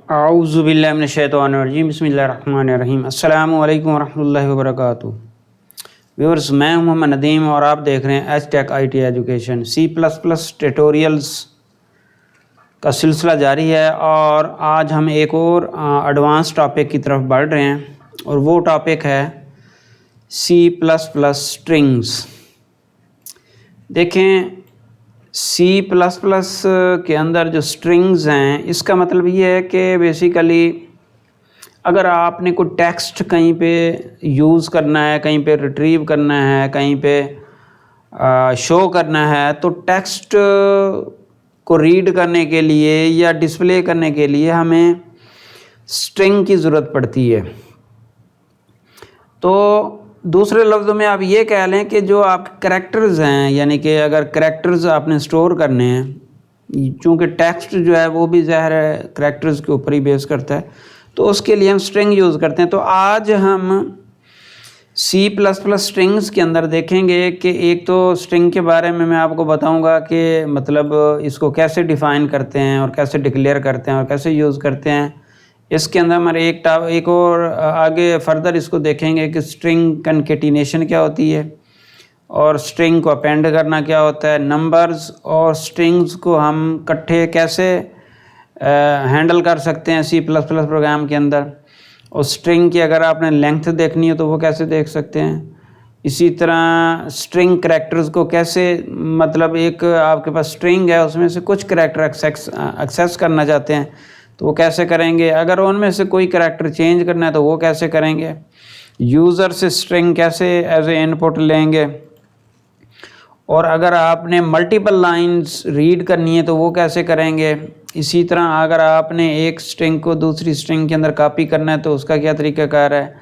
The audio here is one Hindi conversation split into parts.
आऊज़ुबिल्लाहिमिनश्शैतानिर्रजीम बिस्मिल्लाहिर्रहमानिर्रहीम अस्सलामु अलैकुम वरहमतुल्लाहि वबरकातुहू। व्यूअर्स, मैं हूं मोहम्मद नदीम और आप देख रहे हैं H-take IT education. C++ tutorials का सिलसिला जारी है और आज हम एक और एडवांस टॉपिक की तरफ बढ़ रहे हैं और वो टॉपिक है C++ स्ट्रिंग्स। देखें, C++ के अंदर जो स्ट्रिंग्स हैं, इसका मतलब ये है कि बेसिकली अगर आपने कोई टेक्स्ट कहीं पे यूज़ करना है, कहीं पे रिट्रीव करना है, कहीं पे शो करना है, तो टेक्स्ट को रीड करने के लिए या डिस्प्ले करने के लिए हमें स्ट्रिंग की ज़रूरत पड़ती है। तो दूसरे लफ्ज़ों में आप ये कह लें कि जो आप करैक्टर्स हैं, यानी कि अगर करैक्टर्स आपने स्टोर करने हैं, चूँकि टेक्स्ट जो है वो भी ज़ाहिर है करैक्टर्स के ऊपर ही बेस करता है, तो उसके लिए हम स्ट्रिंग यूज़ करते हैं। तो आज हम C++ स्ट्रिंग्स के अंदर देखेंगे कि एक तो स्ट्रिंग के बारे में मैं आपको बताऊंगा कि मतलब इसको कैसे डिफ़ाइन करते हैं और कैसे डिक्लेयर करते हैं और कैसे यूज़ करते हैं। इसके अंदर हमारे एक और आगे फर्दर इसको देखेंगे कि स्ट्रिंग कंकेटिनेशन क्या होती है और स्ट्रिंग को अपेंड करना क्या होता है, नंबर्स और स्ट्रिंग्स को हम इकट्ठे कैसे हैंडल कर सकते हैं C++ प्रोग्राम के अंदर, और स्ट्रिंग की अगर आपने लेंथ देखनी हो तो वो कैसे देख सकते हैं। इसी तरह स्ट्रिंग करैक्टर्स को कैसे, मतलब एक आपके पास स्ट्रिंग है उसमें से कुछ करैक्टर एक्सेस करना चाहते हैं तो वो कैसे करेंगे, अगर उनमें से कोई करैक्टर चेंज करना है तो वो कैसे करेंगे, यूज़र से स्ट्रिंग कैसे एज ए इनपुट लेंगे, और अगर आपने मल्टीपल लाइंस रीड करनी है तो वो कैसे करेंगे। इसी तरह अगर आपने एक स्ट्रिंग को दूसरी स्ट्रिंग के अंदर कॉपी करना है तो उसका क्या तरीक़ाकार है,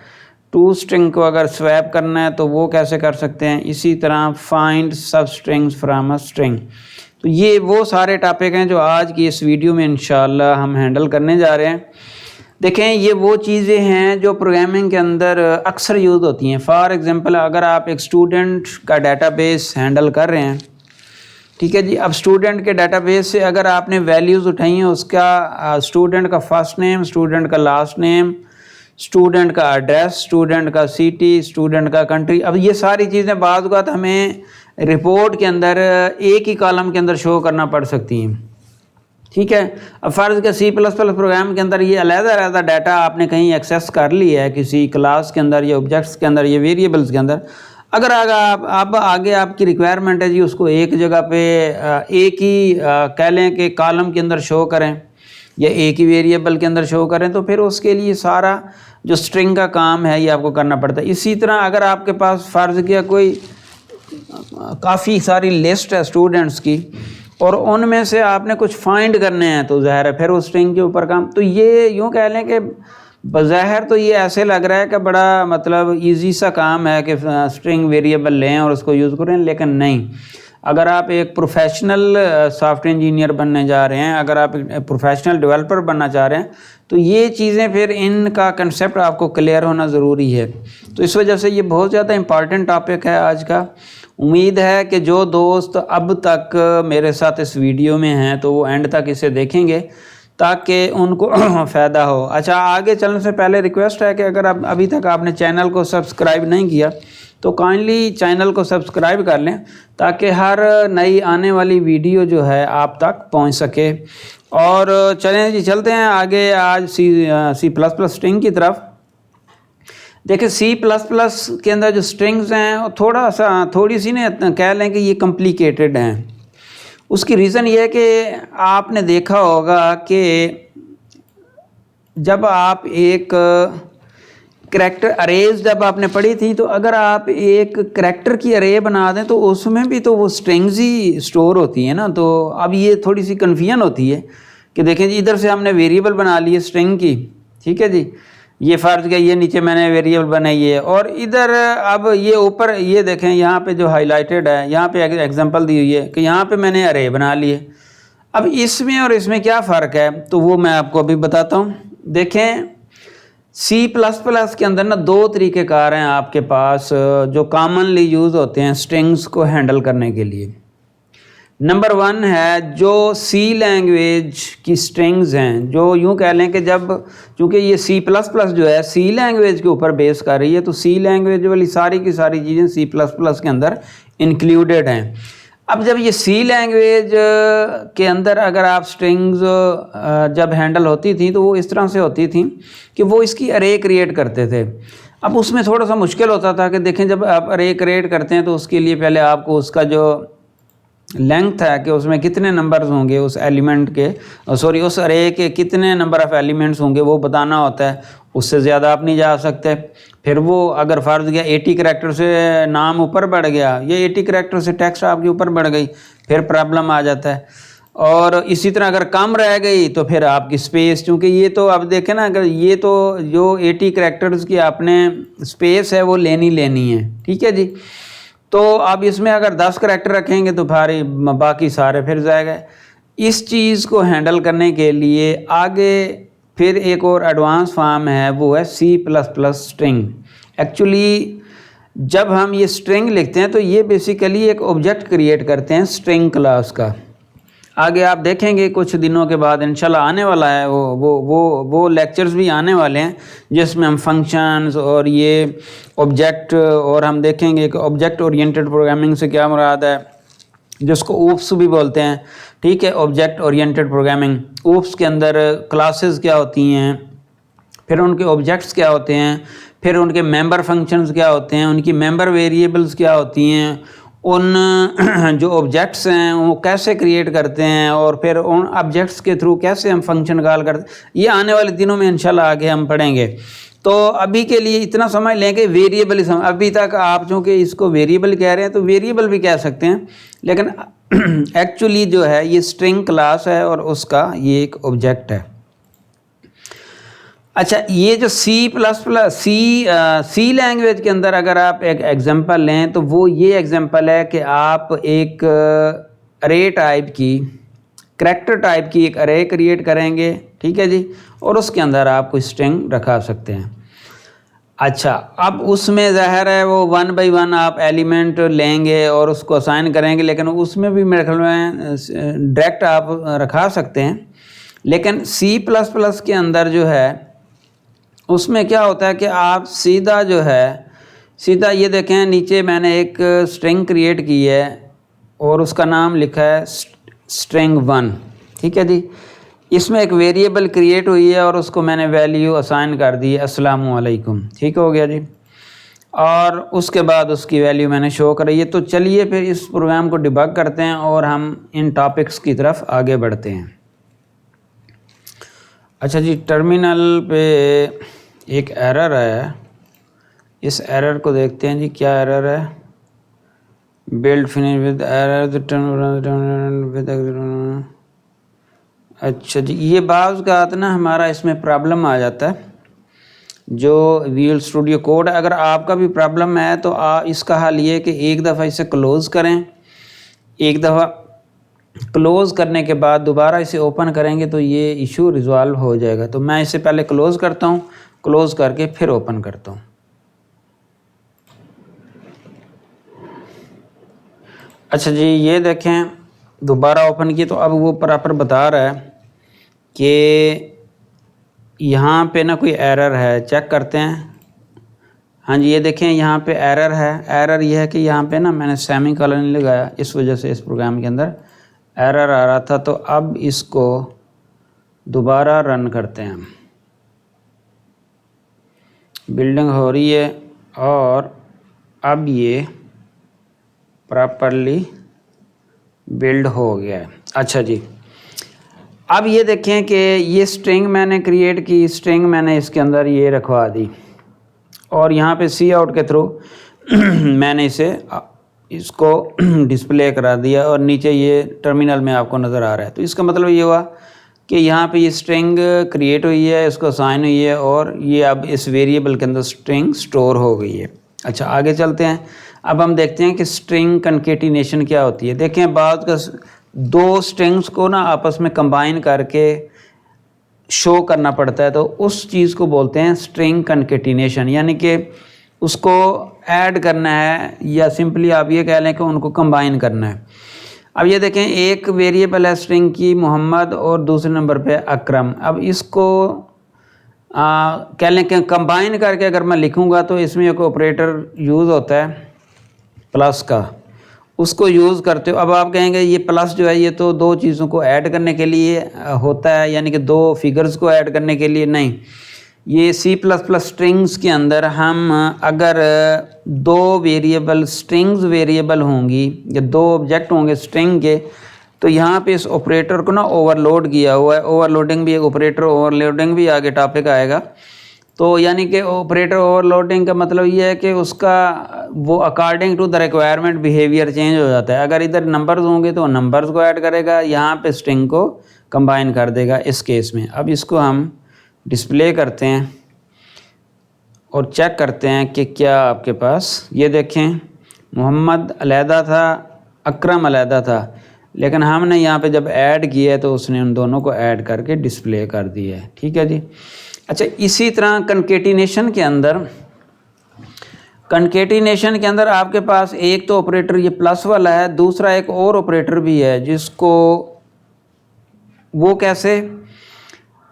टू स्ट्रिंग को अगर स्वैप करना है तो वो कैसे कर सकते हैं। इसी तरह फाइंड सब स्ट्रिंग्स फ्राम अ स्ट्रिंग। तो ये वो सारे टॉपिक हैं जो आज की इस वीडियो में इंशाल्लाह हम हैंडल करने जा रहे हैं। देखें, ये वो चीज़ें हैं जो प्रोग्रामिंग के अंदर अक्सर यूज़ होती हैं। फॉर एग्जांपल, अगर आप एक स्टूडेंट का डेटाबेस हैंडल कर रहे हैं, ठीक है जी, अब स्टूडेंट के डेटाबेस से अगर आपने वैल्यूज़ उठाई हैं, उसका स्टूडेंट का फर्स्ट नेम, स्टूडेंट का लास्ट नेम, स्टूडेंट का एड्रेस, स्टूडेंट का सिटी, स्टूडेंट का कंट्री, अब ये सारी चीज़ें बाज़ औक़ात हमें रिपोर्ट के अंदर एक ही कॉलम के अंदर शो करना पड़ सकती हैं। ठीक है, अब फ़र्ज़ का C++ प्रोग्राम के अंदर ये अलग-अलग डाटा आपने कहीं एक्सेस कर लिया है किसी क्लास के अंदर या ऑब्जेक्ट्स के अंदर या वेरिएबल्स के अंदर, अगर आप आगे आपकी रिक्वायरमेंट है जी उसको एक जगह पे एक ही कह लें कि कॉलम के अंदर शो करें या एक ही वेरिएबल के अंदर शो करें, तो फिर उसके लिए सारा जो स्ट्रिंग का काम है ये आपको करना पड़ता है। इसी तरह अगर आपके पास फ़र्ज़ किया कोई काफ़ी सारी लिस्ट है स्टूडेंट्स की और उनमें से आपने कुछ फाइंड करने हैं तो ज़ाहिर है फिर उस स्ट्रिंग के ऊपर काम, तो ये यूँ कह लें कि बज़ाहिर तो ये ऐसे लग रहा है कि बड़ा मतलब इजी सा काम है कि स्ट्रिंग वेरिएबल लें और उसको यूज़ करें, लेकिन नहीं। अगर आप एक प्रोफेशनल सॉफ्टवेयर इंजीनियर बनने जा रहे हैं, अगर आप एक प्रोफेशनल डेवलपर बनना चाह रहे हैं, तो ये चीज़ें फिर इनका कंसेप्ट आपको क्लियर होना ज़रूरी है। तो इस वजह से ये बहुत ज़्यादा इम्पॉर्टेंट टॉपिक है आज का। उम्मीद है कि जो दोस्त अब तक मेरे साथ इस वीडियो में हैं तो वो एंड तक इसे देखेंगे ताकि उनको फ़ायदा हो। अच्छा, आगे चलने से पहले रिक्वेस्ट है कि अगर आप अभी तक आपने चैनल को सब्सक्राइब नहीं किया तो काइंडली चैनल को सब्सक्राइब कर लें ताकि हर नई आने वाली वीडियो जो है आप तक पहुंच सके। और चलें जी, चलते हैं आगे आज C++ स्ट्रिंग की तरफ। देखिए, C++ के अंदर जो स्ट्रिंग्स हैं वो थोड़ी सी ना कह लें कि ये कॉम्प्लिकेटेड हैं। उसकी रीज़न ये है कि आपने देखा होगा कि जब आप एक करैक्टर अरेज जब आपने पढ़ी थी, तो अगर आप एक करैक्टर की अरे बना दें तो उसमें भी तो वो स्ट्रिंग्स ही स्टोर होती हैं ना। तो अब ये थोड़ी सी कन्फ्यूजन होती है कि देखें जी, इधर से हमने वेरिएबल बना ली है स्ट्रिंग की, ठीक है जी, ये फ़र्ज़ किया ये नीचे मैंने वेरिएबल बनाई है, और इधर अब ये ऊपर ये देखें यहाँ पे जो हाईलाइटेड है यहाँ पे एग्जांपल दी हुई है कि यहाँ पे मैंने अरे बना ली है। अब इसमें और इसमें क्या फ़र्क है तो वो मैं आपको अभी बताता हूँ। देखें, C++ के अंदर ना दो तरीक़ेकार हैं आपके पास जो कॉमनली यूज़ होते हैं स्ट्रिंग्स को हैंडल करने के लिए। नंबर 1 है जो सी लैंग्वेज की स्ट्रिंग्स हैं, जो यूं कह लें कि जब चूँकि ये C++ जो है सी लैंग्वेज के ऊपर बेस कर रही है, तो सी लैंग्वेज वाली सारी की सारी चीज़ें C++ के अंदर इंक्लूडेड हैं। अब जब ये सी लैंग्वेज के अंदर अगर आप स्ट्रिंग्स जब हैंडल होती थी तो वो इस तरह से होती थी कि वो इसकी अरे क्रिएट करते थे। अब उसमें थोड़ा सा मुश्किल होता था कि देखें, जब आप अरे क्रिएट करते हैं तो उसके लिए पहले आपको उसका जो लेंथ है कि उसमें कितने नंबर्स होंगे उस एलिमेंट के, सॉरी उस अरे के कितने नंबर ऑफ़ एलिमेंट्स होंगे वो बताना होता है। उससे ज़्यादा आप नहीं जा सकते। फिर वो अगर फ़र्ज़ किया 80 करैक्टर से नाम ऊपर बढ़ गया, ये 80 करैक्टर से टेक्स्ट आपके ऊपर बढ़ गई, फिर प्रॉब्लम आ जाता है। और इसी तरह अगर कम रह गई तो फिर आपकी स्पेस, चूँकि ये तो अब देखें ना, अगर ये तो जो 80 करैक्टर्स की आपने स्पेस है वो लेनी है, ठीक है जी। तो अब इसमें अगर 10 करैक्टर रखेंगे तो भारी बाकी सारे फिर जाएगा। इस चीज़ को हैंडल करने के लिए आगे फिर एक और एडवांस फॉर्म है, वो है C++ स्ट्रिंग। एक्चुअली जब हम ये स्ट्रिंग लिखते हैं तो ये बेसिकली एक ऑब्जेक्ट क्रिएट करते हैं स्ट्रिंग क्लास का। आगे आप देखेंगे कुछ दिनों के बाद इंशाल्लाह आने वाला है वो लेक्चर्स भी आने वाले हैं जिसमें हम फंक्शंस और ये ऑब्जेक्ट, और हम देखेंगे कि ऑब्जेक्ट ओरिएंटेड प्रोग्रामिंग से क्या मुराद है, जिसको ऊप्स भी बोलते हैं, ठीक है। ऑब्जेक्ट ओरिएंटेड प्रोग्रामिंग, ऊप्स के अंदर क्लासेस क्या होती हैं, फिर उनके ऑब्जेक्ट्स क्या होते हैं, फिर उनके मेंबर फंक्शंस क्या होते हैं, उनकी मेंबर वेरिएबल्स क्या होती हैं, उन जो ऑब्जेक्ट्स हैं वो कैसे क्रिएट करते हैं, और फिर उन ऑब्जेक्ट्स के थ्रू कैसे हम फंक्शन कॉल करते हैं। ये आने वाले दिनों में इंशाल्लाह आगे हम पढ़ेंगे। तो अभी के लिए इतना समझ लें कि वेरिएबल ही अभी तक आप चूँकि इसको वेरिएबल कह रहे हैं तो वेरिएबल भी कह सकते हैं, लेकिन एक्चुअली जो है ये स्ट्रिंग क्लास है और उसका ये एक ऑब्जेक्ट है। अच्छा, ये जो सी लैंग्वेज के अंदर अगर आप एक एग्जांपल लें तो वो ये एग्जांपल है कि आप एक अरे टाइप की, करैक्टर टाइप की एक अरे क्रिएट करेंगे, ठीक है जी, और उसके अंदर आप कोई स्ट्रिंग रखा सकते हैं। अच्छा, अब उसमें ज़ाहिर है वो 1 बाई 1 आप एलिमेंट लेंगे और उसको असाइन करेंगे, लेकिन उसमें भी मेरे ख्याल में डायरेक्ट आप रखा सकते हैं। लेकिन C++ के अंदर जो है उसमें क्या होता है कि आप सीधा जो है सीधा ये देखें, नीचे मैंने एक स्ट्रिंग क्रिएट की है और उसका नाम लिखा है स्ट्रिंग 1, ठीक है जी। इसमें एक वेरिएबल क्रिएट हुई है और उसको मैंने वैल्यू असाइन कर दी है अस्सलामु अलैकुम, ठीक हो गया जी। और उसके बाद उसकी वैल्यू मैंने शो कराई है। तो चलिए फिर इस प्रोग्राम को डिबग करते हैं और हम इन टॉपिक्स की तरफ आगे बढ़ते हैं। अच्छा जी, टर्मिनल पे एक एरर है, इस एरर को देखते हैं जी, क्या एरर है। Build finish with error with. अच्छा जी, ये बाज़ का ना हमारा इसमें प्रॉब्लम आ जाता है जो विजुअल स्टूडियो कोड। अगर आपका भी प्रॉब्लम है तो इसका हल ये कि एक दफ़ा इसे क्लोज़ करें, एक दफ़ा क्लोज़ करने के बाद दोबारा इसे ओपन करेंगे तो ये इशू रिज़ॉल्व हो जाएगा। तो मैं इसे पहले क्लोज़ करता हूँ, क्लोज़ करके फिर ओपन करता हूँ। अच्छा जी, ये देखें दोबारा ओपन किया तो अब वो प्रॉपर बता रहा है कि यहाँ पे ना कोई एरर है, चेक करते हैं। हाँ जी, ये देखें यहाँ पे एरर है। एरर ये है कि यहाँ पे ना मैंने सेमीकोलन नहीं लगाया, इस वजह से इस प्रोग्राम के अंदर एरर आ रहा था। तो अब इसको दोबारा रन करते हैं। बिल्डिंग हो रही है और अब ये प्रॉपरली बिल्ड हो गया है। अच्छा जी, अब ये देखें कि ये स्ट्रिंग मैंने क्रिएट की, स्ट्रिंग मैंने इसके अंदर ये रखवा दी और यहाँ पे सी आउट के थ्रू मैंने इसको डिस्प्ले करा दिया और नीचे ये टर्मिनल में आपको नज़र आ रहा है। तो इसका मतलब ये हुआ कि यहाँ पे ये स्ट्रिंग क्रिएट हुई है, इसको असाइन हुई है और ये अब इस वेरिएबल के अंदर स्ट्रिंग स्टोर हो गई है। अच्छा, आगे चलते हैं। अब हम देखते हैं कि स्ट्रिंग कन्केटिनेशन क्या होती है। देखें, बाद का दो स्ट्रिंग्स को ना आपस में कंबाइन करके शो करना पड़ता है, तो उस चीज़ को बोलते हैं स्ट्रिंग कन्केटिनेशन, यानी कि उसको ऐड करना है या सिंपली आप ये कह लें कि उनको कंबाइन करना है। अब ये देखें एक वेरिएबल है स्ट्रिंग की मोहम्मद और दूसरे नंबर पे अकरम। अब इसको कह लें कि कंबाइन करके अगर मैं लिखूंगा तो इसमें एक ऑपरेटर यूज़ होता है प्लस का, उसको यूज़ करते हो। अब आप कहेंगे ये प्लस जो है ये तो दो चीज़ों को ऐड करने के लिए होता है, यानी कि दो फिगर्स को ऐड करने के लिए नहीं। ये C++ स्ट्रिंग्स के अंदर हम अगर दो वेरिएबल स्ट्रिंग्स वेरिएबल होंगी या दो ऑब्जेक्ट होंगे स्ट्रिंग के, तो यहाँ पे इस ऑपरेटर को ना ओवरलोड किया हुआ है। ओवरलोडिंग भी एक ऑपरेटर, ओवरलोडिंग भी आगे टॉपिक आएगा। तो यानी कि ऑपरेटर ओवरलोडिंग का मतलब ये है कि उसका वो according to the requirement behaviour change हो जाता है। अगर इधर नंबर्स होंगे तो नंबर्स को ऐड करेगा, यहाँ पे स्ट्रिंग को कंबाइन कर देगा इस केस में। अब इसको हम डिस्प्ले करते हैं और चेक करते हैं कि क्या आपके पास, ये देखें मोहम्मद अलहदा था, अकरम अलहदा था, लेकिन हमने यहाँ पे जब ऐड किया है तो उसने उन दोनों को ऐड करके डिस्प्ले कर दिया है। ठीक है जी। अच्छा, इसी तरह कंकेटिनेशन के अंदर आपके पास एक तो ऑपरेटर ये प्लस वाला है, दूसरा एक और ऑपरेटर भी है जिसको वो कैसे,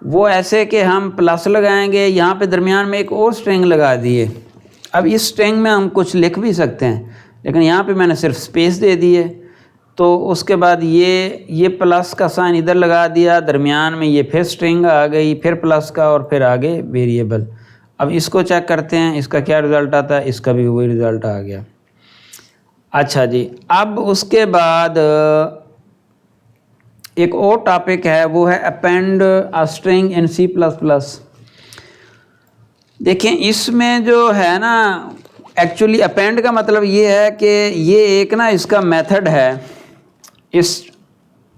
वो ऐसे कि हम प्लस लगाएंगे, यहाँ पे दरमियान में एक और स्ट्रिंग लगा दिए। अब इस स्ट्रिंग में हम कुछ लिख भी सकते हैं, लेकिन यहाँ पे मैंने सिर्फ स्पेस दे दी है। तो उसके बाद ये प्लस का साइन इधर लगा दिया, दरमियान में ये फिर स्ट्रिंग आ गई, फिर प्लस का और फिर आगे वेरिएबल। अब इसको चेक करते हैं इसका क्या रिज़ल्ट आता है, इसका भी वही रिज़ल्ट आ गया। अच्छा जी, अब उसके बाद एक और टॉपिक है, वो है append a string in C++। देखें इसमें जो है ना, एक्चुअली अपेंड का मतलब ये है कि ये एक ना इसका मेथड है इस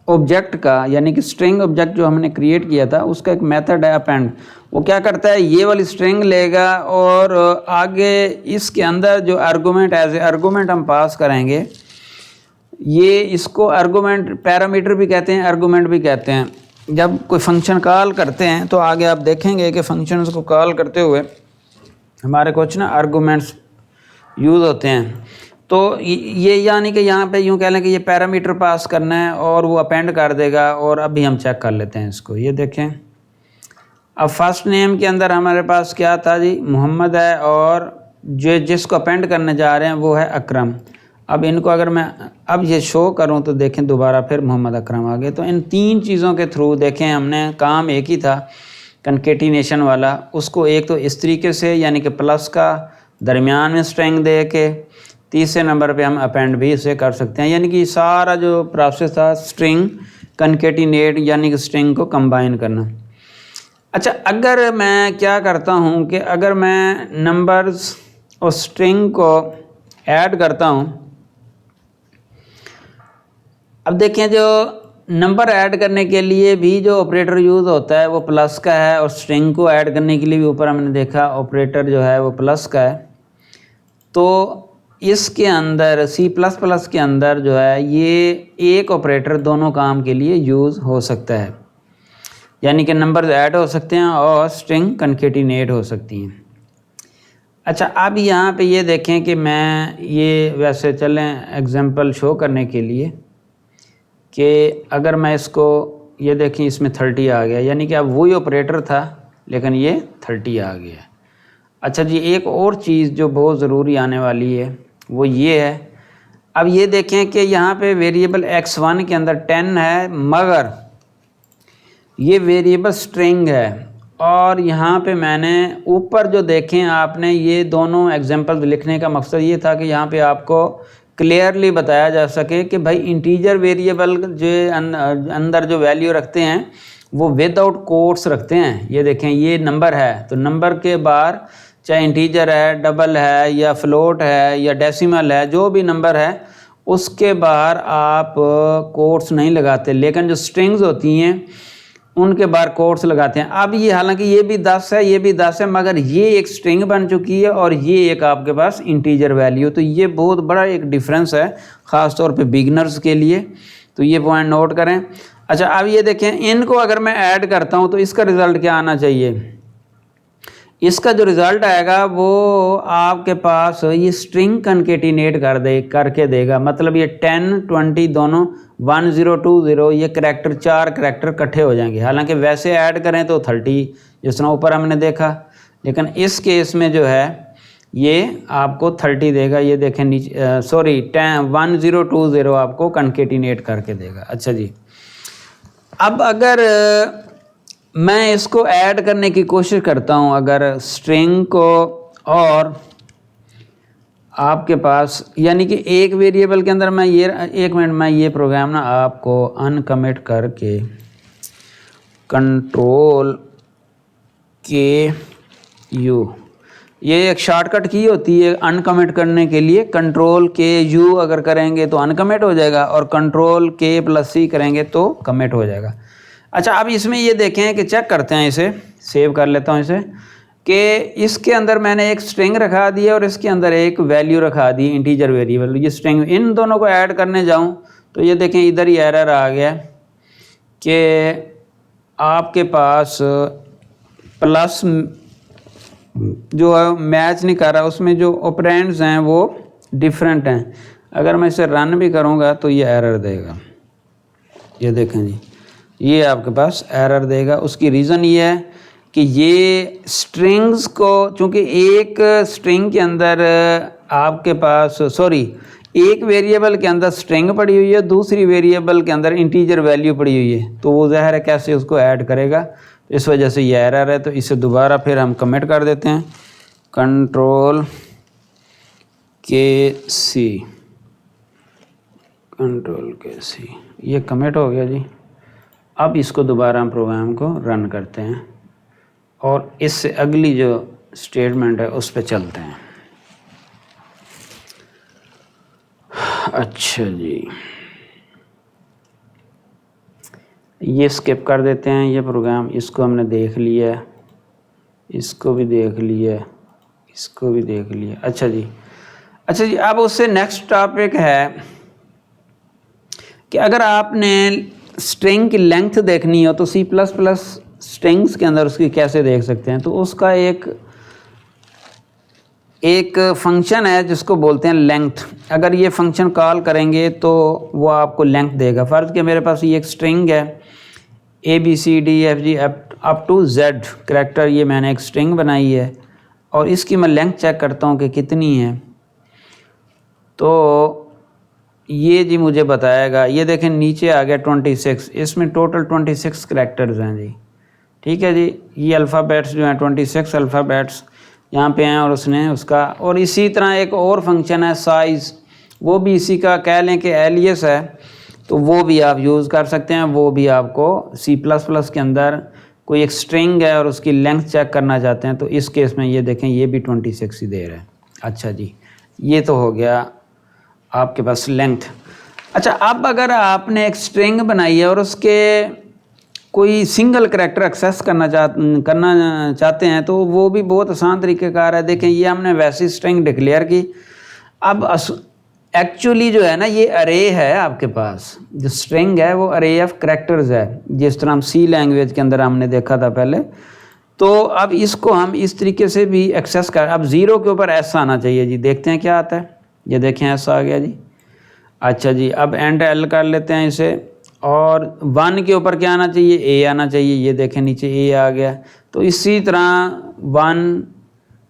ऑब्जेक्ट का, यानी कि स्ट्रिंग ऑब्जेक्ट जो हमने क्रिएट किया था उसका एक मेथड है अपेंड। वो क्या करता है, ये वाली स्ट्रिंग लेगा और आगे इसके अंदर जो आर्गूमेंट एज ए आर्गूमेंट हम पास करेंगे, ये इसको आर्गूमेंट पैरामीटर भी कहते हैं, आर्गूमेंट भी कहते हैं। जब कोई फंक्शन कॉल करते हैं तो आगे आप देखेंगे कि फंक्शंस को कॉल करते हुए हमारे कुछ ना आर्गूमेंट्स यूज़ होते हैं। तो ये यानी कि यहाँ पे यूँ कह लें कि ये पैरामीटर पास करना है और वो अपेंड कर देगा। और अभी हम चेक कर लेते हैं इसको, ये देखें। अब फर्स्ट नेम के अंदर हमारे पास क्या था जी, मोहम्मद है, और जो जिसको अपेंड करने जा रहे हैं वो है अकरम। अब इनको अगर मैं अब ये शो करूं तो देखें दोबारा फिर मोहम्मद अकरम आ गए। तो इन तीन चीज़ों के थ्रू देखें हमने काम एक ही था कंकेटिनेशन वाला, उसको एक तो इस तरीके से यानी कि प्लस का दरमियान में स्ट्रिंग दे के, तीसरे नंबर पे हम अपेंड भी इसे कर सकते हैं। यानी कि सारा जो प्रोसेस था स्ट्रिंग कंकेटिनेट यानी कि स्ट्रिंग को कंबाइन करना। अच्छा, अगर मैं क्या करता हूँ कि अगर मैं नंबर्स और स्ट्रिंग को ऐड करता हूँ, अब देखें जो नंबर ऐड करने के लिए भी जो ऑपरेटर यूज़ होता है वो प्लस का है, और स्ट्रिंग को ऐड करने के लिए भी ऊपर हमने देखा ऑपरेटर जो है वो प्लस का है। तो इसके अंदर C++ के अंदर जो है ये एक ऑपरेटर दोनों काम के लिए यूज़ हो सकता है, यानी कि नंबर ऐड हो सकते हैं और स्ट्रिंग कंकेटिनेट हो सकती हैं। अच्छा, अब यहाँ पे ये देखें कि मैं ये वैसे चलें एग्जांपल शो करने के लिए कि अगर मैं इसको ये देखें इसमें 30 आ गया, यानी कि अब वही ऑपरेटर था लेकिन ये 30 आ गया। अच्छा जी, एक और चीज़ जो बहुत ज़रूरी आने वाली है वो ये है, अब ये देखें कि यहाँ पे वेरिएबल x1 के अंदर 10 है, मगर ये वेरिएबल स्ट्रिंग है। और यहाँ पे मैंने ऊपर जो देखें आपने, ये दोनों एग्जांपल्स लिखने का मकसद ये था कि यहाँ पे आपको क्लियरली बताया जा सके कि भाई इंटीजर वेरिएबल जो अंदर जो वैल्यू रखते हैं वो विदाउट कोट्स रखते हैं। ये देखें ये नंबर है तो नंबर के बाहर चाहे इंटीजर है, डबल है या फ्लोट है या डेसिमल है, जो भी नंबर है उसके बाहर आप कोट्स नहीं लगाते, लेकिन जो स्ट्रिंग्स होती हैं उनके बाहर कोट्स लगाते हैं। अब ये हालांकि ये भी 10 है, ये भी 10 है, मगर ये एक स्ट्रिंग बन चुकी है और ये एक आपके पास इंटीजर वैल्यू। तो ये बहुत बड़ा एक डिफरेंस है ख़ास तौर पे बिगनर्स के लिए, तो ये पॉइंट नोट करें। अच्छा, अब ये देखें इनको अगर मैं ऐड करता हूँ तो इसका रिज़ल्ट क्या आना चाहिए, इसका जो रिज़ल्ट आएगा वो आपके पास ये स्ट्रिंग कनकेटिनेट करके देगा। मतलब ये 10 20 दोनों 1 0 2 0 ये करैक्टर 4 करैक्टर इकट्ठे हो जाएंगे। हालांकि वैसे ऐड करें तो 30 जिस तरह ऊपर हमने देखा, लेकिन इस केस में जो है ये आपको 30 देगा। ये देखें नीचे सॉरी 1 0 2 0 आपको कनकेटिनेट करके देगा। अच्छा जी, अब अगर मैं इसको ऐड करने की कोशिश करता हूँ, अगर स्ट्रिंग को, और आपके पास यानी कि एक वेरिएबल के अंदर मैं ये एक मिनट मैं ये प्रोग्राम ना आपको अनकमिट करके कंट्रोल के यू, ये एक शॉर्टकट की होती है अनकमिट करने के लिए। कंट्रोल के यू अगर करेंगे तो अनकमिट हो जाएगा और कंट्रोल के प्लस सी करेंगे तो कमिट हो जाएगा। अच्छा, अब इसमें ये देखें कि चेक करते हैं, इसे सेव कर लेता हूँ इसे, कि इसके अंदर मैंने एक स्ट्रिंग रखा दी और इसके अंदर एक वैल्यू रखा दी इंटीजर वेरिएबल। ये स्ट्रिंग इन दोनों को ऐड करने जाऊँ तो ये देखें इधर ही एरर आ गया कि आपके पास प्लस जो है मैच नहीं कर रहा, उसमें जो ऑपरेंड्स हैं वो डिफरेंट हैं। अगर मैं इसे रन भी करूँगा तो ये एरर देगा। ये देखें जी, ये आपके पास एरर देगा। उसकी रीज़न ये है कि ये स्ट्रिंग्स को, चूँकि एक स्ट्रिंग के अंदर आपके पास एक वेरिएबल के अंदर स्ट्रिंग पड़ी हुई है, दूसरी वेरिएबल के अंदर इंटीजर वैल्यू पड़ी हुई है, तो वो ज़ाहिर है कैसे उसको ऐड करेगा। इस वजह से ये एरर है। तो इसे दोबारा फिर हम कमिट कर देते हैं, कंट्रोल के सी, कंट्रोल के सी, ये कमिट हो गया जी। अब इसको दोबारा हम प्रोग्राम को रन करते हैं और इससे अगली जो स्टेटमेंट है उस पर चलते हैं। अच्छा जी, ये स्किप कर देते हैं ये प्रोग्राम। इसको हमने देख लिया, इसको भी देख लिया, इसको भी देख लिया। अच्छा जी, अब उससे नेक्स्ट टॉपिक है कि अगर आपने स्ट्रिंग की लेंथ देखनी हो तो C++ स्ट्रिंग्स के अंदर उसकी कैसे देख सकते हैं। तो उसका एक फंक्शन है जिसको बोलते हैं लेंथ। अगर ये फंक्शन कॉल करेंगे तो वो आपको लेंथ देगा। फ़र्ज़ कि मेरे पास ये एक स्ट्रिंग है ABCDEFG up to Z character, ये मैंने एक स्ट्रिंग बनाई है और इसकी मैं लेंथ चेक करता हूँ कि कितनी है। तो ये जी मुझे बताएगा, ये देखें नीचे आ गया 26, इसमें टोटल 26 करैक्टर्स हैं जी। ठीक है जी, ये अल्फ़ाबेट्स जो हैं 26 अल्फ़ाबेट्स यहाँ पे हैं और उसने उसका, और इसी तरह एक और फंक्शन है साइज़, वो भी इसी का कह लें कि एलियस है, तो वो भी आप यूज़ कर सकते हैं। वो भी आपको C++ के अंदर कोई एक स्ट्रिंग है और उसकी लेंथ चेक करना चाहते हैं तो इस केस में ये देखें ये भी 26 ही दे रहा है। अच्छा जी, ये तो हो गया आपके पास लेंथ। अच्छा, अब अगर आपने एक स्ट्रिंग बनाई है और उसके कोई सिंगल करैक्टर एक्सेस करना चाहते हैं तो वो भी बहुत आसान तरीक़ेकार है। देखें ये हमने वैसी स्ट्रिंग डिक्लेयर की। अब एक्चुअली जो है ना ये अरे है, आपके पास जो स्ट्रिंग है वो अरे ऑफ करैक्टर्स है, जिस तरह हम C लैंग्वेज के अंदर हमने देखा था पहले। तो अब इसको हम इस तरीके से भी एक्सेस कर, अब 0 के ऊपर S आना चाहिए जी। देखते हैं क्या आता है। ये देखें S आ गया जी। अच्छा जी, अब एंड L कर लेते हैं इसे, और 1 के ऊपर क्या आना चाहिए, A आना चाहिए। ये देखें नीचे A आ गया। तो इसी तरह 1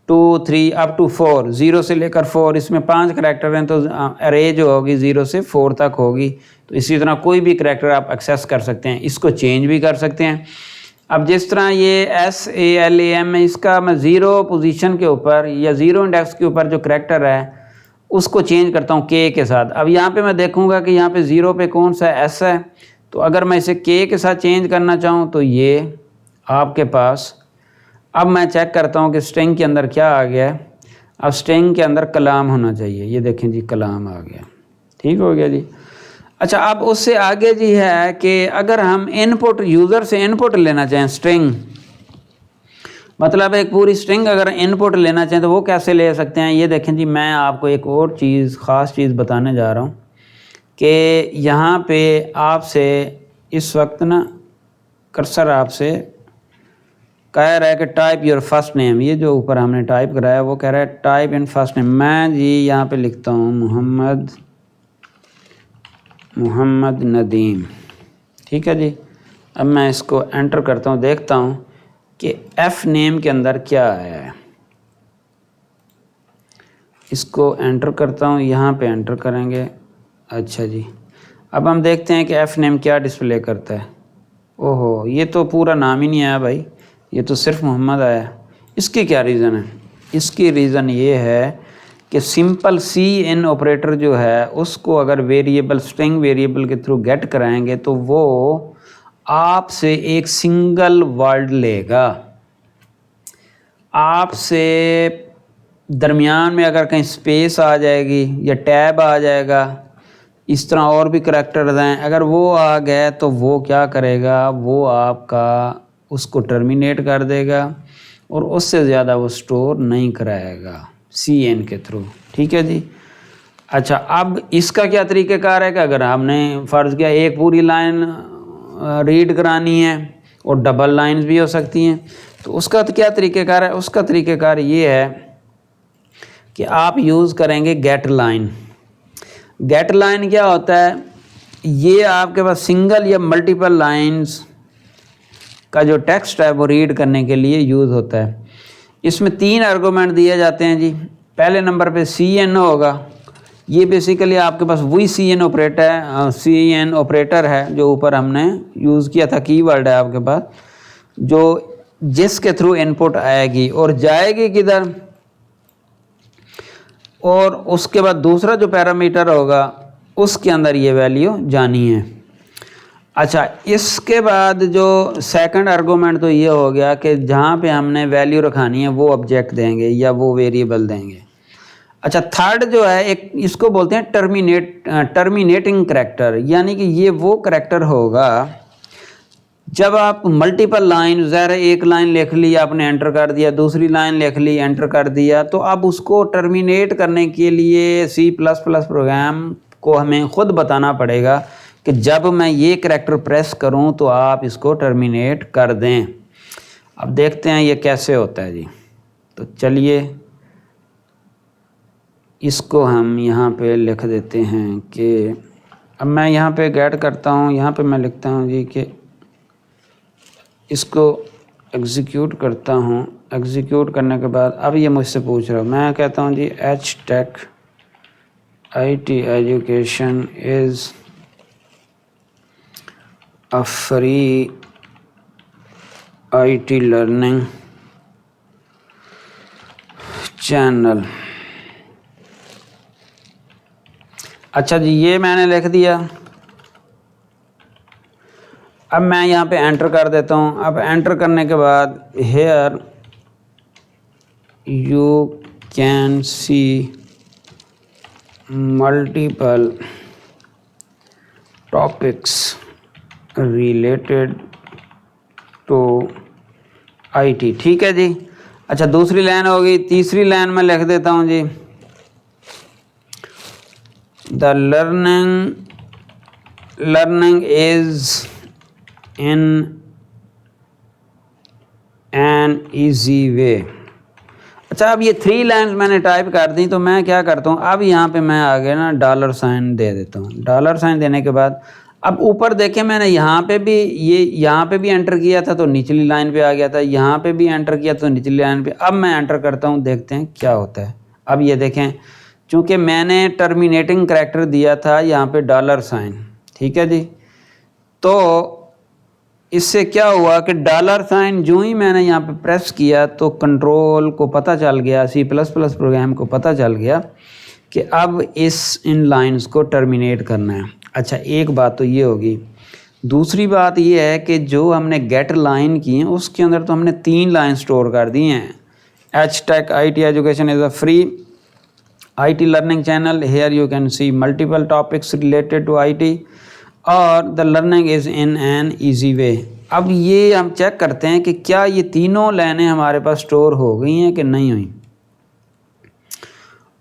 2 3 अप टू 4, 0 से लेकर 4, इसमें 5 करैक्टर हैं तो अरे जो होगी 0 से 4 तक होगी। तो इसी तरह कोई भी करैक्टर आप एक्सेस कर सकते हैं, इसको चेंज भी कर सकते हैं। अब जिस तरह ये SALAM है, इसका मैं 0 पोजीशन के ऊपर या 0 इंडेक्स के ऊपर जो करैक्टर है उसको चेंज करता हूँ K के साथ। अब यहाँ पे मैं देखूँगा कि यहाँ पे 0 पे कौन सा S है, तो अगर मैं इसे K के साथ चेंज करना चाहूँ तो ये आपके पास, अब मैं चेक करता हूँ कि स्ट्रिंग के अंदर क्या आ गया है। अब स्ट्रिंग के अंदर कलाम होना चाहिए। ये देखें जी, कलाम आ गया। ठीक हो गया जी। अच्छा, अब उससे आगे जी है कि अगर हम इनपुट, यूज़र से इनपुट लेना चाहें स्ट्रिंग, मतलब एक पूरी स्ट्रिंग अगर इनपुट लेना चाहें तो वो कैसे ले सकते हैं। ये देखें जी, मैं आपको एक और चीज़, ख़ास चीज़ बताने जा रहा हूँ कि यहाँ पे आपसे इस वक्त ना कर्सर आपसे कह रहा है कि टाइप योर फर्स्ट नेम, ये जो ऊपर हमने टाइप कराया वो कह रहा है टाइप इन फर्स्ट नेम। मैं जी यहाँ पे लिखता हूँ मोहम्मद नदीम, ठीक है जी। अब मैं इसको एंटर करता हूँ, देखता हूँ कि एफ नेम के अंदर क्या आया है। इसको एंटर करता हूँ, यहाँ पे एंटर करेंगे। अच्छा जी, अब हम देखते हैं कि एफ नेम क्या डिस्प्ले करता है। ओहो, ये तो पूरा नाम ही नहीं आया भाई, ये तो सिर्फ मोहम्मद आया। इसकी क्या रीज़न है? इसकी रीज़न ये है कि सिंपल CN ऑपरेटर जो है उसको अगर वेरिएबल स्ट्रिंग वेरिएबल के थ्रू गेट कराएंगे तो वो आपसे एक सिंगल वर्ड लेगा। आपसे दरमियान में अगर कहीं स्पेस आ जाएगी या टैब आ जाएगा, इस तरह और भी करैक्टर्स हैं, अगर वो आ गए तो वो क्या करेगा, वो आपका उसको टर्मिनेट कर देगा और उससे ज़्यादा वो स्टोर नहीं कराएगा CN के थ्रू, ठीक है जी। अच्छा, अब इसका क्या तरीक़ेकार है कि अगर हमने फ़र्ज़ किया एक पूरी लाइन रीड करानी है और डबल लाइंस भी हो सकती हैं, तो उसका तो क्या तरीक़ेकार है? उसका तरीक़ेकार ये है कि आप यूज़ करेंगे गेट लाइन। गेट लाइन क्या होता है? ये आपके पास सिंगल या मल्टीपल लाइंस का जो टेक्स्ट है वो रीड करने के लिए यूज़ होता है। इसमें 3 आर्गूमेंट दिए जाते हैं जी। पहले नंबर पे CN होगा, ये बेसिकली आपके पास वही CN ऑपरेटर है जो ऊपर हमने यूज़ किया था, कीवर्ड है आपके पास, जो जिसके थ्रू इनपुट आएगी और जाएगी किधर, और उसके बाद दूसरा जो पैरामीटर होगा उसके अंदर ये वैल्यू जानी है। अच्छा, इसके बाद जो सेकंड आर्गूमेंट तो ये हो गया कि जहाँ पे हमने वैल्यू रखानी है वो ऑब्जेक्ट देंगे या वो वेरिएबल देंगे। अच्छा, थर्ड जो है एक इसको बोलते हैं टर्मिनेटिंग करैक्टर, यानी कि ये वो करैक्टर होगा जब आप मल्टीपल लाइन, ज़ाहिर एक लाइन लिख ली आपने एंटर कर दिया, दूसरी लाइन लिख ली एंटर कर दिया, तो अब उसको टर्मिनेट करने के लिए C++ प्रोग्राम को हमें ख़ुद बताना पड़ेगा कि जब मैं ये करैक्टर प्रेस करूं तो आप इसको टर्मिनेट कर दें। अब देखते हैं ये कैसे होता है जी। तो चलिए इसको हम यहाँ पे लिख देते हैं कि अब मैं यहाँ पे गेट करता हूँ, यहाँ पे मैं लिखता हूँ जी कि इसको एग्जीक्यूट करता हूँ। एग्जीक्यूट करने के बाद अब ये मुझसे पूछ रहा है, मैं कहता हूँ जी HTech IT education is a free IT learning channel। अच्छा जी, ये मैंने लिख दिया। अब मैं यहाँ पे एंटर कर देता हूँ। अब एंटर करने के बाद here you can see multiple topics related to IT, ठीक है जी। अच्छा, दूसरी लाइन हो गई। तीसरी लाइन में लिख देता हूँ जी the learning is in an easy way. अच्छा, अब ये 3 लाइन्स मैंने टाइप कर दी, तो मैं क्या करता हूँ, अब यहाँ पे मैं आगे ना $साइन दे देता हूँ। $साइन देने के बाद अब ऊपर देखें, मैंने यहाँ पे भी यहाँ पे भी एंटर किया था तो निचली लाइन पे आ गया था, यहाँ पे भी एंटर किया तो निचली लाइन पे। अब मैं एंटर करता हूँ, देखते हैं क्या होता है। अब ये देखें, चूँकि मैंने टर्मिनेटिंग करैक्टर दिया था यहाँ पे $साइन, ठीक है जी, तो इससे क्या हुआ कि $साइन जो ही मैंने यहाँ पे प्रेस किया तो कंट्रोल को पता चल गया, C++ प्रोग्राम को पता चल गया कि अब इन लाइंस को टर्मिनेट करना है। अच्छा, एक बात तो ये होगी। दूसरी बात ये है कि जो हमने गेट लाइन की है उसके अंदर तो हमने 3 लाइन स्टोर कर दी हैं। HTech IT education is a free IT learning channel, here you can see multiple topics related to IT और the learning is in an easy way. अब ये हम चेक करते हैं कि क्या ये तीनों लाइनें हमारे पास स्टोर हो गई हैं कि नहीं हुई।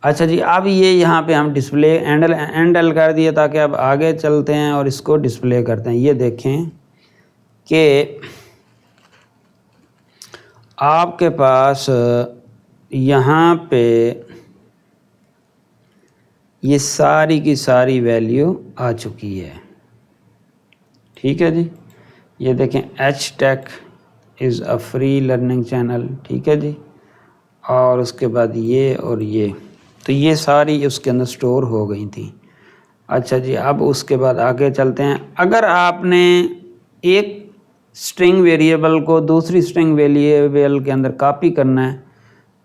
अच्छा जी, अब ये यहाँ पे हम डिस्प्ले एंडल कर दिए ताकि अब आगे चलते हैं और इसको डिस्प्ले करते हैं। ये देखें कि आपके पास यहाँ पे ये सारी की सारी वैल्यू आ चुकी है। ठीक है जी, ये देखें HTech is a free learning channel. ठीक है जी, और उसके बाद ये और ये, तो ये सारी उसके अंदर स्टोर हो गई थी। अच्छा जी, अब उसके बाद आगे चलते हैं। अगर आपने एक स्ट्रिंग वेरिएबल को दूसरी स्ट्रिंग वेरिएबल के अंदर कॉपी करना है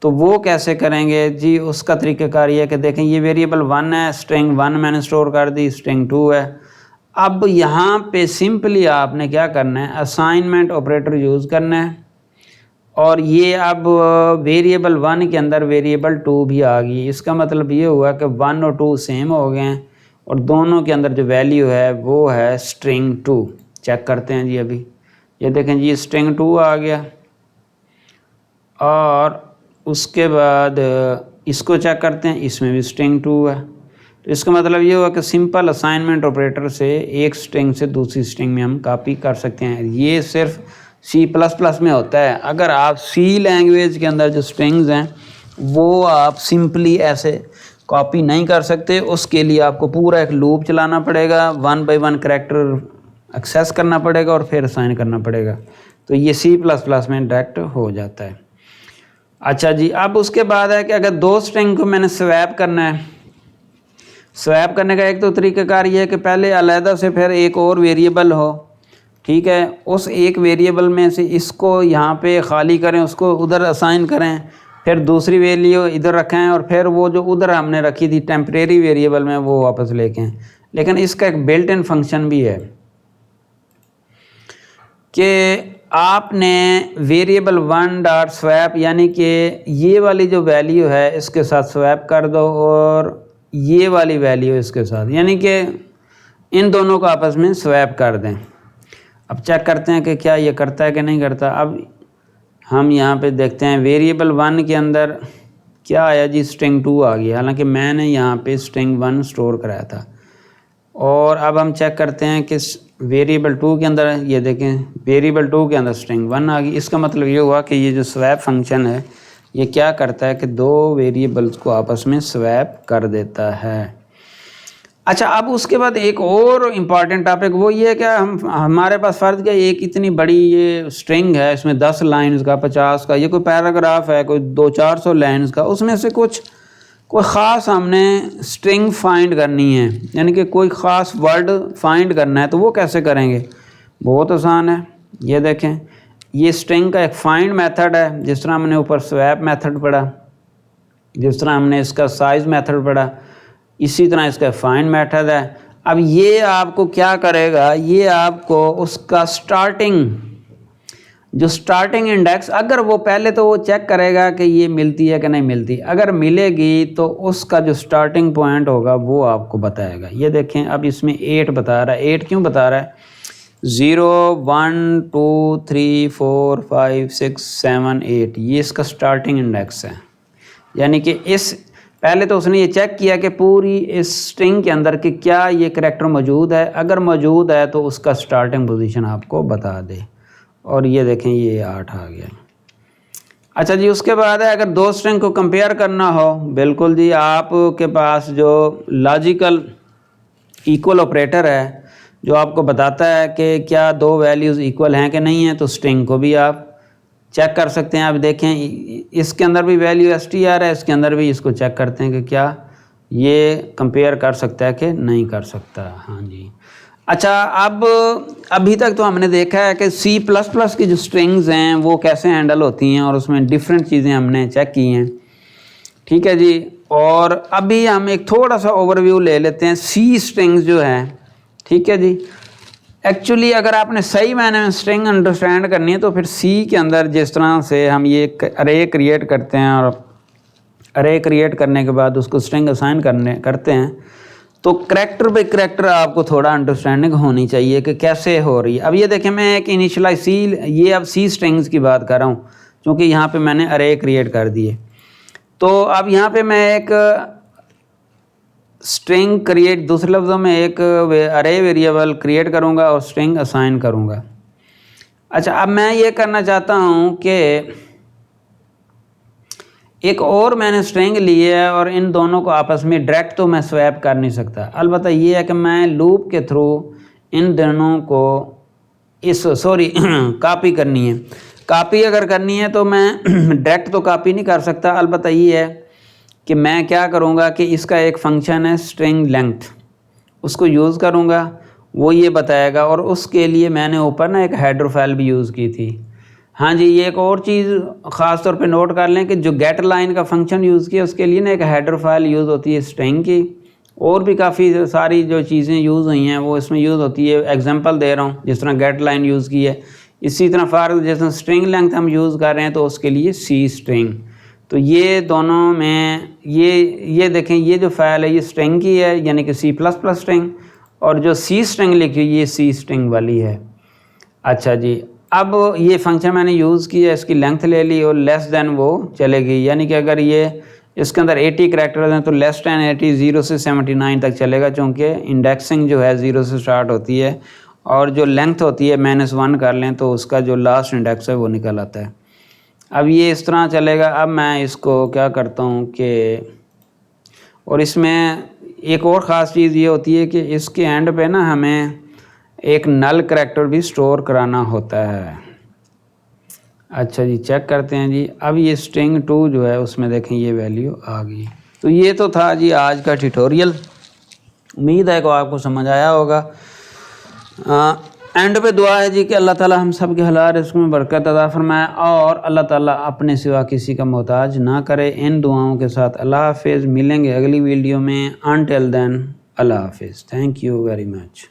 तो वो कैसे करेंगे जी? उसका तरीक़ाकार ये है कि देखें ये वेरिएबल 1 है, स्ट्रिंग 1 मैंने स्टोर कर दी, स्ट्रिंग 2 है। अब यहाँ पे सिंपली आपने क्या करना है, असाइनमेंट ऑपरेटर यूज़ करना है, और ये अब वेरिएबल 1 के अंदर वेरिएबल 2 भी आ गई। इसका मतलब ये हुआ कि 1 और 2 सेम हो गए हैं और दोनों के अंदर जो वैल्यू है वो है स्ट्रिंग 2। चेक करते हैं जी, अभी ये देखें जी स्ट्रिंग 2 आ गया, और उसके बाद इसको चेक करते हैं, इसमें भी स्ट्रिंग 2 है। तो इसका मतलब ये हुआ कि सिंपल असाइनमेंट ऑपरेटर से एक स्ट्रिंग से दूसरी स्ट्रिंग में हम कॉपी कर सकते हैं। ये सिर्फ C++ में होता है। अगर आप C लैंग्वेज के अंदर जो स्ट्रिंग्स हैं वो आप सिंपली ऐसे कॉपी नहीं कर सकते, उसके लिए आपको पूरा एक लूप चलाना पड़ेगा, 1 बाय 1 करैक्टर एक्सेस करना पड़ेगा और फिर असाइन करना पड़ेगा। तो ये C++ में डायरेक्ट हो जाता है। अच्छा जी, अब उसके बाद है कि अगर दो स्ट्रिंग को मैंने स्वैप करना है, स्वैप करने का एक तो तरीक़ाकार ये है कि पहले अलहदा से फिर एक और वेरिएबल हो। ठीक है, उस एक वेरिएबल में से इसको यहाँ पे खाली करें, उसको उधर असाइन करें, फिर दूसरी वैल्यू इधर रखें और फिर वो जो उधर हमने रखी थी टेम्परेरी वेरिएबल में वो वापस लेके आएं। लेकिन इसका एक बिल्ट इन फंक्शन भी है कि आपने वेरिएबल 1 डॉट स्वैप, यानी कि ये वाली जो वैल्यू है इसके साथ स्वैप कर दो और ये वाली वैल्यू इसके साथ, यानी कि इन दोनों को आपस में स्वैप कर दें। अब चेक करते हैं कि क्या ये करता है कि नहीं करता। अब हम यहाँ पे देखते हैं वेरिएबल 1 के अंदर क्या आया जी, स्ट्रिंग 2 आ गई, हालांकि मैंने यहाँ पे स्ट्रिंग 1 स्टोर कराया था। और अब हम चेक करते हैं कि वेरिएबल 2 के अंदर, ये देखें वेरिएबल 2 के अंदर स्ट्रिंग 1 आ गई। इसका मतलब ये हुआ कि ये जो स्वैप फंक्शन है ये क्या करता है कि दो वेरिएबल्स को आपस में स्वैप कर देता है। अच्छा, अब उसके बाद एक और इम्पॉर्टेंट टॉपिक वो ये है कि हमारे पास फ़र्ज़ क्या, एक इतनी बड़ी ये स्ट्रिंग है, इसमें 10 लाइन्स का, 50 का, ये कोई पैराग्राफ है, कोई 200-400 लाइन्स का, उसमें से कोई ख़ास हमने स्ट्रिंग फाइंड करनी है, यानी कि कोई ख़ास वर्ड फाइंड करना है, तो वो कैसे करेंगे? बहुत आसान है। ये देखें, ये स्ट्रिंग का एक फाइंड मेथड है, जिस तरह हमने ऊपर स्वैप मेथड पढ़ा, जिस तरह हमने इसका साइज़ मेथड पढ़ा, इसी तरह इसका फाइंड मेथड है। अब ये आपको क्या करेगा, ये आपको उसका जो स्टार्टिंग इंडेक्स, अगर वो पहले तो वो चेक करेगा कि ये मिलती है कि नहीं मिलती, अगर मिलेगी तो उसका जो स्टार्टिंग पॉइंट होगा वो आपको बताएगा। ये देखें, अब इसमें 8 बता रहा है। 8 क्यों बता रहा है? 0 1 2 3 4 5 6 7 8, ये इसका स्टार्टिंग इंडेक्स है। यानी कि पहले तो उसने ये चेक किया कि पूरी इस स्ट्रिंग के अंदर कि क्या ये करैक्टर मौजूद है, अगर मौजूद है तो उसका स्टार्टिंग पोजीशन आपको बता दे। और ये देखें, ये 8 आ गया। अच्छा जी, उसके बाद है अगर दो स्ट्रिंग को कंपेयर करना हो, बिल्कुल जी, आपके पास जो लॉजिकल इक्वल ऑपरेटर है जो आपको बताता है कि क्या दो वैल्यूज़ इक्वल हैं कि नहीं हैं, तो स्ट्रिंग को भी आप चेक कर सकते हैं। आप देखें, इसके अंदर भी वैल्यू str है, इसके अंदर भी, इसको चेक करते हैं कि क्या ये कंपेयर कर सकता है कि नहीं कर सकता। हाँ जी। अच्छा, अब अभी तक तो हमने देखा है कि C++ की जो स्ट्रिंग्स हैं वो कैसे हैंडल होती हैं और उसमें डिफरेंट चीज़ें हमने चेक की हैं। ठीक है जी, और अभी हम एक थोड़ा सा ओवरव्यू ले लेते हैं C स्ट्रिंग्स जो है। ठीक है जी, एक्चुअली अगर आपने सही मायने में स्ट्रिंग अंडरस्टैंड करनी है तो फिर C के अंदर जिस तरह से हम ये अरे क्रिएट करते हैं और अरे क्रिएट करने के बाद उसको स्ट्रिंग असाइन करते हैं, तो करैक्टर बाय करैक्टर आपको थोड़ा अंडरस्टैंडिंग होनी चाहिए कि कैसे हो रही है। अब ये देखें, मैं एक इनिशियलाइज ये अब C स्ट्रिंग्स की बात कर रहा हूँ क्योंकि यहाँ पे मैंने अरे क्रिएट कर दिए। तो अब यहाँ पे मैं एक स्ट्रिंग क्रिएट, दूसरे लफ्ज़ों में एक अरे वेरिएबल क्रिएट करूँगा और स्ट्रिंग असाइन करूँगा। अच्छा, अब मैं ये करना चाहता हूँ कि एक और मैंने स्ट्रिंग ली है और इन दोनों को आपस में डायरेक्ट तो मैं स्वैप कर नहीं सकता, अलबत्ता ये है कि मैं लूप के थ्रू इन दोनों को कॉपी करनी है। कॉपी अगर करनी है तो मैं डायरेक्ट तो कॉपी नहीं कर सकता, अलबत्ता ये है कि मैं क्या करूँगा कि इसका एक फंक्शन है स्ट्रिंग लेंथ, उसको यूज़ करूँगा, वो ये बताएगा। और उसके लिए मैंने ऊपर ना एक हेडर फाइल भी यूज़ की थी। हाँ जी, ये एक और चीज़ ख़ास तौर पे नोट कर लें कि जो गेट लाइन का फंक्शन यूज़ किया उसके लिए ना एक हेडर फाइल यूज़ होती है स्ट्रिंग की, और भी काफ़ी सारी जो चीज़ें यूज़ हुई हैं वो इसमें यूज़ होती है। एग्जांपल दे रहा हूँ, जिस तरह गेट लाइन यूज़ की है, इसी तरह फॉर जैसे स्ट्रिंग लेंथ हम यूज़ कर रहे हैं तो उसके लिए सी स्ट्रिंग। तो ये दोनों में ये देखें, ये जो फाइल है ये स्ट्रिंग की है, यानी कि C++ स्ट्रिंग, और जो सी स्ट्रिंग लिखी ये सी स्ट्रिंग वाली है। अच्छा जी, अब ये फंक्शन मैंने यूज़ किया, इसकी लेंथ ले ली और लेस देन वो चलेगी, यानी कि अगर ये इसके अंदर 80 करैक्टर्स हैं तो लेस देन 80 0 से 79 तक चलेगा, चूँकि इंडेक्सिंग जो है 0 से स्टार्ट होती है और जो लेंथ होती है -1 कर लें तो उसका जो लास्ट इंडेक्स है वो निकल आता है। अब ये इस तरह चलेगा। अब मैं इसको क्या करता हूँ कि, और इसमें एक और ख़ास चीज़ ये होती है कि इसके एंड पे ना हमें एक नल करैक्टर भी स्टोर कराना होता है। अच्छा जी, चेक करते हैं जी। अब ये स्ट्रिंग 2 जो है उसमें देखें ये वैल्यू आ गई। तो ये तो था जी आज का ट्यूटोरियल, उम्मीद है कि आपको समझ आया होगा। एंड पे दुआ है जी कि अल्लाह ताला हम सब के हलाल रिज़्क़ में बरकत अता फरमाए और अल्लाह ताला अपने सिवा किसी का मोहताज ना करे। इन दुआओं के साथ अल्लाह हाफिज़, मिलेंगे अगली वीडियो में। अनटिल देन अल्लाह हाफिज़, थैंक यू वेरी मच।